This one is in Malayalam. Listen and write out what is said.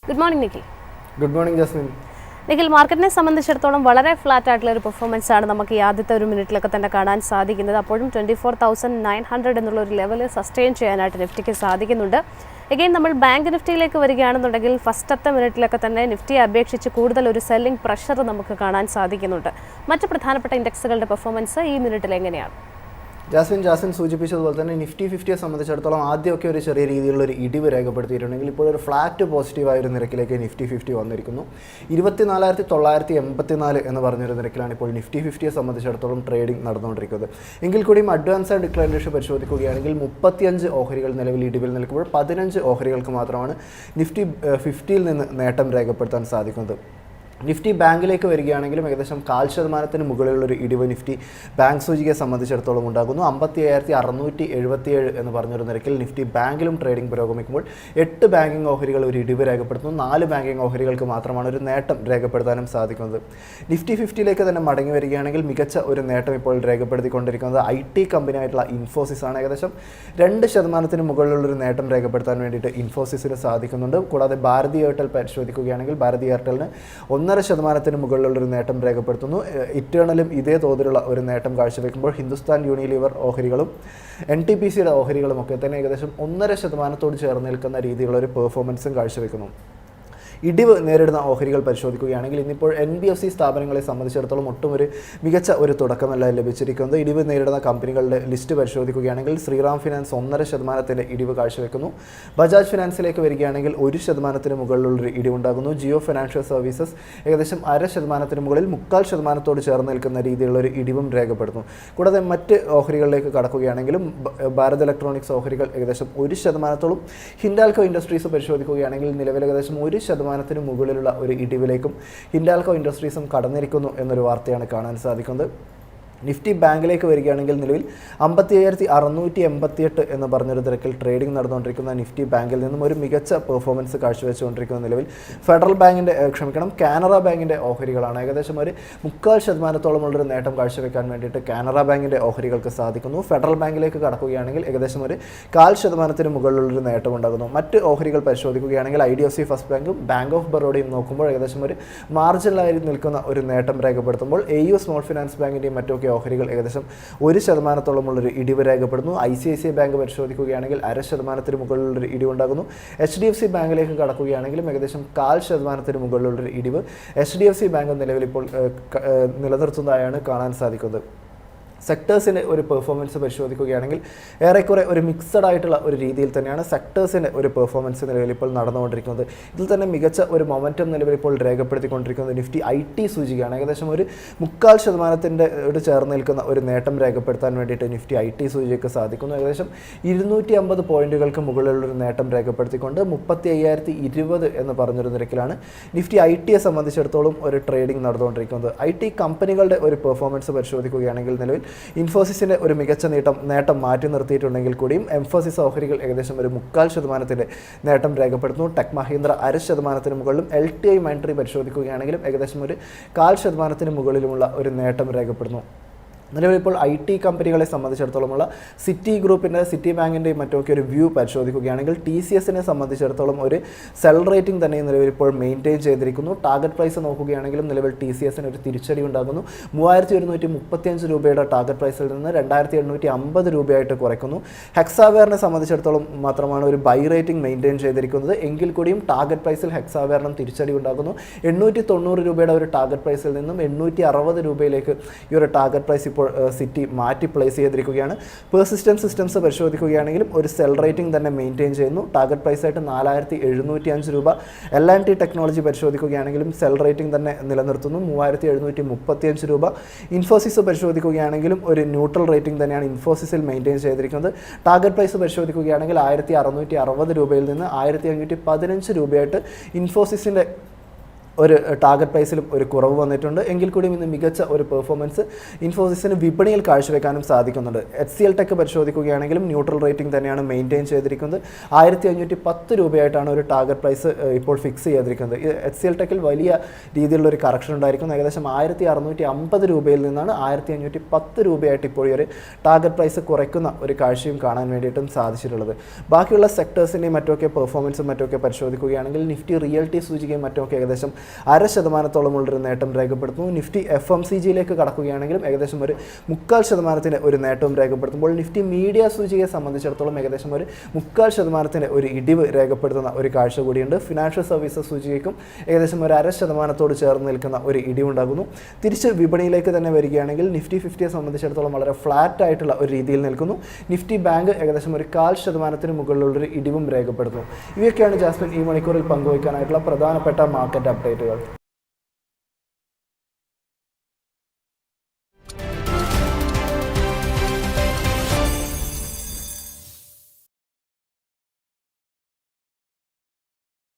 Good morning Nikhil. Good morning Jasmin. Nikhil, മാർക്കറ്റിനെ സംബന്ധിച്ചിടത്തോളം വളരെ ഫ്ലാറ്റ് ആയിട്ടുള്ള ഒരു പെർഫോമൻസ് ആണ് നമുക്ക് ഈ ആദ്യത്തെ ഒരു മിനിറ്റിലൊക്കെ തന്നെ കാണാൻ സാധിക്കുന്നത്. അപ്പോഴും 24,900 എന്നുള്ള ഒരു ലെവൽ സസ്റ്റെയിൻ ചെയ്യാനായിട്ട് നിഫ്റ്റിക്ക് സാധിക്കുന്നുണ്ട്. എഗെയിൻ നമ്മൾ ബാങ്ക് നിഫ്റ്റിയിലേക്ക് വരികയാണെന്നുണ്ടെങ്കിൽ ഫസ്റ്റത്തെ മിനിറ്റിലൊക്കെ തന്നെ നിഫ്റ്റിയെ അപേക്ഷിച്ച് കൂടുതൽ ഒരു സെല്ലിംഗ് പ്രഷർ നമുക്ക് കാണാൻ സാധിക്കുന്നുണ്ട്. മറ്റ് പ്രധാനപ്പെട്ട ഇൻഡെക്സുകളുടെ പെർഫോമൻസ് ഈ മിനിറ്റിൽ എങ്ങനെയാണ്? ജാസ്മിൻ സൂചിപ്പിച്ചതുപോലെ തന്നെ നിഫ്റ്റി 50യെ സംബന്ധിച്ചിടത്തോളം ആദ്യമൊക്കെ ഒരു ചെറിയ രീതിയിലുള്ള ഒരു ഇടിവ് രേഖപ്പെടുത്തിയിട്ടുണ്ടെങ്കിൽ ഇപ്പോൾ ഒരു ഫ്ലാറ്റ് പോസിറ്റീവായ ഒരു നിരക്കിലേക്ക് നിഫ്റ്റി 50 വന്നിരിക്കുന്നു. 24,984 എന്ന് പറഞ്ഞൊരു നിരക്കിലാണ് ഇപ്പോൾ നിഫ്റ്റി 50യെ സംബന്ധിച്ചിടത്തോളം ട്രേഡിംഗ് നടന്നുകൊണ്ടിരിക്കുന്നത്. എങ്കിൽ കൂടിയും അഡ്വാൻസ് ആൻഡ് ഡിക്ലൈൻ റേഷ്യോ പരിശോധിക്കുകയാണെങ്കിൽ 35 ഓഹരികൾ നിലവിൽ ഇടിവിൽ നിൽക്കുമ്പോൾ 15 ഓഹരികൾക്ക് മാത്രമാണ് നിഫ്റ്റി 50യിൽ നിന്ന് നേട്ടം രേഖപ്പെടുത്താൻ സാധിക്കുന്നത്. നിഫ്റ്റി ബാങ്കിലേക്ക് വരികയാണെങ്കിലും ഏകദേശം 0.5% മുകളിലുള്ളൊരു ഇടിവ് നിഫ്റ്റി ബാങ്ക് സൂചികയെ സംബന്ധിച്ചിടത്തോളം ഉണ്ടാകുന്നു. 55,677 എന്ന് പറഞ്ഞൊരു നിരക്കിൽ നിഫ്റ്റി ബാങ്കിലും ട്രേഡിംഗ് പുരോഗമിക്കുമ്പോൾ 8 ബാങ്കിങ് ഓഹരികൾ ഒരു ഇടിവ് രേഖപ്പെടുത്തുന്നു. 4 ബാങ്കിങ് ഓഹരികൾക്ക് മാത്രമാണ് ഒരു നേട്ടം രേഖപ്പെടുത്താനും സാധിക്കുന്നത്. നിഫ്റ്റി 50യിലേക്ക് തന്നെ മടങ്ങി വരികയാണെങ്കിൽ മികച്ച ഒരു നേട്ടം ഇപ്പോൾ രേഖപ്പെടുത്തിക്കൊണ്ടിരിക്കുന്നത് IT കമ്പനിയായിട്ടുള്ള ഇൻഫോസിസ് ആണ്. ഏകദേശം 2% മുകളിലുള്ളൊരു നേട്ടം രേഖപ്പെടുത്താൻ വേണ്ടിയിട്ട് ഇൻഫോസിസിന് സാധിക്കുന്നുണ്ട്. കൂടാതെ ഭാരതി എയർടെൽ പരിശോധിക്കുകയാണെങ്കിൽ ഭാരതി എയർടെലിന് 1.5% മുകളിലുള്ളൊരു നേട്ടം രേഖപ്പെടുത്തുന്നു. ഇറ്റേണലും ഇതേ തോതിലുള്ള ഒരു നേട്ടം കാഴ്ചവെക്കുമ്പോൾ ഹിന്ദുസ്ഥാൻ യൂണിലിവർ ഓഹരികളും NTPCയുടെ ഓഹരികളും ഒക്കെ തന്നെ ഏകദേശം 1.5% ചേർന്ന് നിൽക്കുന്ന രീതിയിലുള്ള ഒരു പെർഫോമൻസും കാഴ്ചവെക്കുന്നു. ഇടിവ് നേരിടുന്ന ഓഹരികൾ പരിശോധിക്കുകയാണെങ്കിൽ ഇന്നിപ്പോൾ NBFC സ്ഥാപനങ്ങളെ സംബന്ധിച്ചിടത്തോളം ഒട്ടും ഒരു മികച്ച ഒരു തുടക്കമല്ല ലഭിച്ചിരിക്കുന്നത്. ഇടിവ് നേരിടുന്ന കമ്പനികളുടെ ലിസ്റ്റ് പരിശോധിക്കുകയാണെങ്കിൽ ശ്രീറാം ഫിനാൻസ് 1.5% ഇടിവ് കാഴ്ചവെക്കുന്നു. ബജാജ് ഫിനാൻസിലേക്ക് വരികയാണെങ്കിൽ 1% മുകളിലുള്ളൊരു ഇടിവുണ്ടാകുന്നു. ജിയോ ഫിനാൻഷ്യൽ സർവീസസ് ഏകദേശം 0.5% മുകളിൽ 0.25% ചേർന്ന് നിൽക്കുന്ന രീതിയിലുള്ളൊരു ഇടിവും രേഖപ്പെടുന്നു. കൂടാതെ മറ്റ് ഓഹരികളിലേക്ക് കടക്കുകയാണെങ്കിലും ഭാരത് ഇലക്ട്രോണിക്സ് ഓഹരികൾ ഏകദേശം 1%, ഹിൻഡാൽകോ ഇൻഡസ്ട്രീസ് പരിശോധിക്കുകയാണെങ്കിൽ നിലവിൽ ഏകദേശം 1% മുകളിലുള്ള ഒരു ഇടിവിലേക്കും ഹിൻഡാൽകോ ഇൻഡസ്ട്രീസും കടന്നിരിക്കുന്നു എന്നൊരു വാർത്തയാണ് കാണാൻ സാധിക്കുന്നത്. നിഫ്റ്റി ബാങ്കിലേക്ക് വരികയാണെങ്കിൽ നിലവിൽ 55,688 എന്ന് പറഞ്ഞൊരു നിരക്കിൽ ട്രേഡിംഗ് നടന്നുകൊണ്ടിരിക്കുന്ന നിഫ്റ്റി ബാങ്കിൽ നിന്നും ഒരു മികച്ച പെർഫോമൻസ് കാഴ്ചവെച്ചുകൊണ്ടിരിക്കുന്ന നിലവിൽ ഫെഡറൽ ബാങ്കിൻ്റെ കാനറ ബാങ്കിൻ്റെ ഓഹരികളാണ്. ഏകദേശം ഒരു 0.25%ഉള്ളൊരു നേട്ടം കാഴ്ചവെക്കാൻ വേണ്ടിയിട്ട് കാനറ ബാങ്കിൻ്റെ ഓഹരികൾക്ക് സാധിക്കുന്നു. ഫെഡറൽ ബാങ്കിലേക്ക് കടക്കുകയാണെങ്കിൽ ഏകദേശം ഒരു 0.5% മുകളിലുള്ളൊരു നേട്ടം ഉണ്ടാകുന്നു. മറ്റ് ഓഹരികൾ പരിശോധിക്കുകയാണെങ്കിൽ IDFC ഫസ്റ്റ് ബാങ്കും ബാങ്ക് ഓഫ് ബറോഡയും നോക്കുമ്പോൾ ഏകദേശം ഒരു മാർജിനലായി നിൽക്കുന്ന ഒരു നേട്ടം രേഖപ്പെടുത്തുമ്പോൾ AU സ്മോൾ ഫിനാൻസ് ബാങ്കിൻ്റെയും മറ്റൊക്കെ ഓഹരികൾ ഏകദേശം 1%ഉള്ളൊരു ഇടിവ് രേഖപ്പെടുന്നു. ICICI ബാങ്ക് പരിശോധിക്കുകയാണെങ്കിൽ 0.5% മുകളിലുള്ളൊരു ഇടിവുണ്ടാകുന്നു. HDFC ബാങ്കിലേക്ക് കടക്കുകയാണെങ്കിലും ഏകദേശം 0.5% മുകളിലുള്ളൊരു ഇടിവ് HDFC ബാങ്ക് നിലവിൽ ഇപ്പോൾ നിലനിർത്തുന്നതായാണ് കാണാൻ സാധിക്കുന്നത്. സെക്ടേഴ്സിൻ്റെ ഒരു പെർഫോമൻസ് പരിശോധിക്കുകയാണെങ്കിൽ ഏറെക്കുറെ ഒരു മിക്സഡ് ആയിട്ടുള്ള ഒരു രീതിയിൽ തന്നെയാണ് സെക്ടേഴ്സിൻ്റെ ഒരു പെർഫോമൻസ് നിലവിൽ ഇപ്പോൾ നടന്നുകൊണ്ടിരിക്കുന്നത്. ഇതിൽ തന്നെ മികച്ച ഒരു മൊമെൻറ്റം നിലവിൽ ഇപ്പോൾ രേഖപ്പെടുത്തിക്കൊണ്ടിരിക്കുന്നത് നിഫ്റ്റി IT സൂചികയാണ്. ഏകദേശം ഒരു 0.25% ചേർന്ന് നിൽക്കുന്ന ഒരു നേട്ടം രേഖപ്പെടുത്താൻ വേണ്ടിയിട്ട് നിഫ്റ്റി IT സൂചികയ്ക്ക് സാധിക്കുന്നു. ഏകദേശം 250 പോയിന്റുകൾക്ക് മുകളിലുള്ളൊരു നേട്ടം രേഖപ്പെടുത്തിക്കൊണ്ട് 35,020 എന്ന് പറഞ്ഞൊരു നിരക്കിലാണ് നിഫ്റ്റി ITയെ സംബന്ധിച്ചിടത്തോളം ഒരു ട്രേഡിംഗ് നടന്നുകൊണ്ടിരിക്കുന്നത്. IT കമ്പനികളുടെ ഒരു പെർഫോമൻസ് പരിശോധിക്കുകയാണെങ്കിൽ നിലവിൽ ഇൻഫോസിസിൻ്റെ ഒരു മികച്ച നേട്ടം മാറ്റി നിർത്തിയിട്ടുണ്ടെങ്കിൽ കൂടിയും എംഫോസിസ് ഓഹരികൾ ഏകദേശം ഒരു 0.25% നേട്ടം രേഖപ്പെടുത്തുന്നു. ടെക് മഹീന്ദ്ര 0.5% മുകളിലും LTI മൈൻട്രി പരിശോധിക്കുകയാണെങ്കിലും ഏകദേശം ഒരു 0.25% മുകളിലുമുള്ള ഒരു നേട്ടം രേഖപ്പെടുന്നു. നിലവിലിപ്പോൾ IT കമ്പനികളെ സംബന്ധിച്ചിടത്തോളമുള്ള സിറ്റി ഗ്രൂപ്പിൻ്റെ സിറ്റി ബാങ്കിൻ്റെയും മറ്റൊക്കെ ഒരു വ്യൂ പരിശോധിക്കുകയാണെങ്കിൽ TCSനെ സംബന്ധിച്ചിടത്തോളം ഒരു സെൽ റേറ്റിംഗ് തന്നെ നിലവിലിപ്പോൾ മെയിൻറ്റെയിൻ ചെയ്തിരിക്കുന്നു. ടാർഗറ്റ് പ്രൈസ് നോക്കുകയാണെങ്കിലും നിലവിൽ TCSന് ഒരു തിരിച്ചടി ഉണ്ടാകുന്നു. 3,135 രൂപയുടെ ടാർഗറ്റ് പ്രൈസിൽ നിന്ന് 2,850 രൂപയായിട്ട് കുറയ്ക്കുന്നു. ഹെക്സാവെയറിനെ സംബന്ധിച്ചിടത്തോളം മാത്രമാണ് ഒരു ബൈ റേറ്റിംഗ് മെയിൻറ്റെയിൻ ചെയ്തിരിക്കുന്നത്. എങ്കിൽ കൂടിയും ടാർഗറ്റ് പ്രൈസിൽ ഹെക്സാവെയറിനും തിരിച്ചടി ഉണ്ടാകുന്നു. 890 രൂപയുടെ ഒരു ടാർഗറ്റ് പ്രൈസിൽ നിന്നും 860 രൂപയിലേക്ക് ഈ ഒരു ടാർഗറ്റ് പ്രൈസ് ഇപ്പോൾ സിറ്റി മാറ്റി പ്ലേസ് ചെയ്തിരിക്കുകയാണ്. പെർസിസ്റ്റൻറ്റ് സിസ്റ്റംസ് പരിശോധിക്കുകയാണെങ്കിലും ഒരു സെൽ റേറ്റിംഗ് തന്നെ മെയിൻറ്റെയിൻ ചെയ്യുന്നു. ടാർഗറ്റ് പ്രൈസായിട്ട് 4,705 രൂപ. L&T ടെക്നോളജി പരിശോധിക്കുകയാണെങ്കിലും സെൽ റേറ്റിംഗ് തന്നെ നിലനിർത്തുന്നു, 3,735 രൂപ. ഇൻഫോസിസ് പരിശോധിക്കുകയാണെങ്കിലും ഒരു ന്യൂട്രൽ റേറ്റിംഗ് തന്നെയാണ് ഇൻഫോസിസിൽ മെയിൻറ്റെയിൻ ചെയ്തിരിക്കുന്നത്. ടാർഗറ്റ് പ്രൈസ് പരിശോധിക്കുകയാണെങ്കിൽ 1,660 രൂപയിൽ നിന്ന് 1,515 രൂപയായിട്ട് ഇൻഫോസിസിൻ്റെ ഒരു ടാർഗറ്റ് പ്രൈസിലും ഒരു കുറവ് വന്നിട്ടുണ്ട്. എങ്കിൽ കൂടിയും ഇന്ന് മികച്ച ഒരു പെർഫോമൻസ് ഇൻഫോസിസിന് വിപണിയിൽ കാഴ്ചവെക്കാനും സാധിക്കുന്നുണ്ട്. HCL ടെക് പരിശോധിക്കുകയാണെങ്കിലും ന്യൂട്രൽ റേറ്റിംഗ് തന്നെയാണ് മെയിൻറ്റെയിൻ ചെയ്തിരിക്കുന്നത്. 1510 രൂപയായിട്ടാണ് ഒരു ടാർഗറ്റ് പ്രൈസ് ഇപ്പോൾ ഫിക്സ് ചെയ്തിരിക്കുന്നത്. HCL ടെക്കിൽ വലിയ രീതിയിലുള്ള ഒരു കറക്ഷൻ ഉണ്ടായിരിക്കുന്നു. ഏകദേശം 1650 രൂപയിൽ നിന്നാണ് 1510 രൂപയായിട്ട് ഇപ്പോൾ ഈ ഒരു ടാർഗറ്റ് പ്രൈസ് കുറയ്ക്കുന്ന ഒരു കാഴ്ചയും കാണാൻ വേണ്ടിയിട്ടും സാധിച്ചിട്ടുള്ളത്. ബാക്കിയുള്ള സെക്ടേഴ്സിൻ്റെയും മറ്റൊക്കെ പെർഫോമൻസും മറ്റൊക്കെ പരിശോധിക്കുകയാണെങ്കിൽ നിഫ്റ്റി റിയൽറ്റി സൂചികയും മറ്റൊക്കെ ഏകദേശം 0.5%ഉള്ളൊരു നേട്ടം രേഖപ്പെടുത്തുന്നു. നിഫ്റ്റി FMCGയിലേക്ക് കടക്കുകയാണെങ്കിലും ഏകദേശം ഒരു 0.25% ഒരു നേട്ടവും രേഖപ്പെടുത്തുമ്പോൾ നിഫ്റ്റി മീഡിയ സൂചികയെ സംബന്ധിച്ചിടത്തോളം ഏകദേശം ഒരു 0.25% ഒരു ഇടിവ് രേഖപ്പെടുത്തുന്ന ഒരു കാഴ്ച കൂടിയുണ്ട്. ഫിനാൻഷ്യൽ സർവീസസ് സൂചികയ്ക്കും ഏകദേശം ഒരു 0.5%ഓട് ചേർന്ന് നിൽക്കുന്ന ഒരു ഇടിവുണ്ടാകുന്നു. തിരിച്ച് വിപണിയിലേക്ക് തന്നെ വരികയാണെങ്കിൽ നിഫ്റ്റി 50യെ സംബന്ധിച്ചിടത്തോളം വളരെ ഫ്ലാറ്റ് ആയിട്ടുള്ള ഒരു രീതിയിൽ നിൽക്കുന്നു. നിഫ്റ്റി ബാങ്ക് ഏകദേശം ഒരു 0.5% മുകളിലുള്ളൊരു ഇടിവും രേഖപ്പെടുത്തുന്നു. ഇവയൊക്കെയാണ് ജാസ്മിൻ ഈ മണിക്കൂറിൽ പങ്കുവയ്ക്കാനായിട്ടുള്ള പ്രധാനപ്പെട്ട മാർക്കറ്റ് അപ്ഡേറ്റുകൾ.